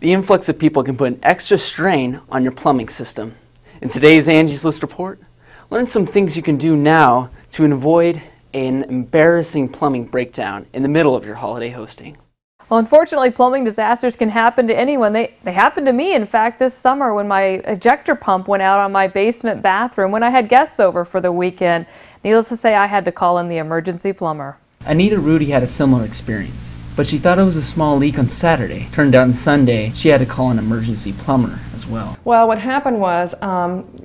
The influx of people can put an extra strain on your plumbing system. In today's Angie's List report, learn some things you can do now to avoid an embarrassing plumbing breakdown in the middle of your holiday hosting. Well, unfortunately, plumbing disasters can happen to anyone. They happened to me, in fact, this summer when my ejector pump went out on my basement bathroom when I had guests over for the weekend. Needless to say, I had to call in the emergency plumber. Anita Rudy had a similar experience, but she thought it was a small leak on Saturday. Turned out on Sunday, she had to call an emergency plumber as well. Well, what happened was,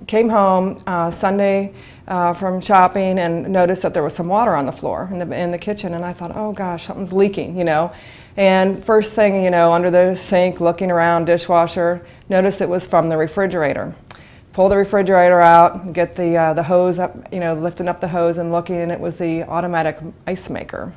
came home Sunday from shopping and noticed that there was some water on the floor in the kitchen, and I thought, oh gosh, something's leaking, you know. And first thing, you know, under the sink, looking around, dishwasher, noticed it was from the refrigerator. Pull the refrigerator out, get the hose up, you know, lifting up the hose and looking, and it was the automatic ice maker,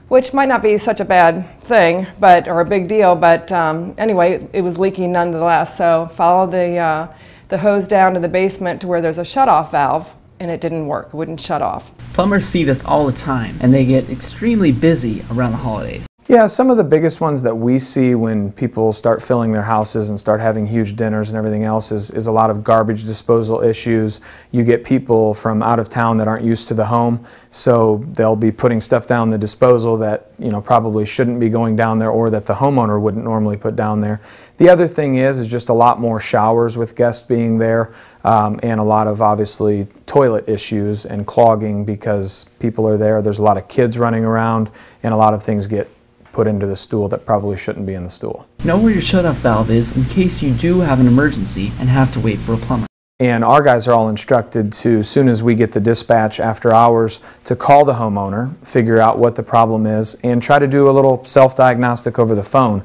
which might not be such a bad thing, or a big deal, but anyway, it was leaking nonetheless. So followed the hose down to the basement to where there's a shut-off valve, and it didn't work. It wouldn't shut off. Plumbers see this all the time, and they get extremely busy around the holidays. Yeah, some of the biggest ones that we see when people start filling their houses and start having huge dinners and everything else is a lot of garbage disposal issues. You get people from out of town that aren't used to the home, so they'll be putting stuff down the disposal that, you know, probably shouldn't be going down there, or that the homeowner wouldn't normally put down there. The other thing is just a lot more showers with guests being there, and a lot of obviously toilet issues and clogging because people are there. There's a lot of kids running around, and a lot of things get put into the stool that probably shouldn't be in the stool. Know where your shutoff valve is in case you do have an emergency and have to wait for a plumber. And our guys are all instructed to, as soon as we get the dispatch after hours, to call the homeowner, figure out what the problem is, and try to do a little self-diagnostic over the phone.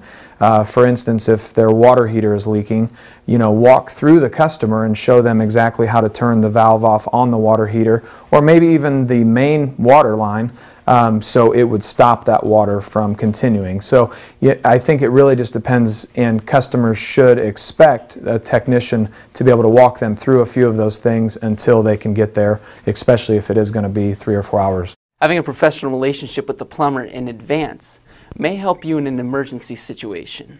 For instance, if their water heater is leaking, you know, walk through the customer and show them exactly how to turn the valve off on the water heater, or maybe even the main water line, so it would stop that water from continuing. So yeah, I think it really just depends, and customers should expect a technician to be able to walk them through a few of those things until they can get there, especially if it is going to be 3 or 4 hours. Having a professional relationship with the plumber in advance may help you in an emergency situation.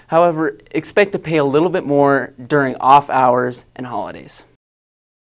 However, expect to pay a little bit more during off hours and holidays.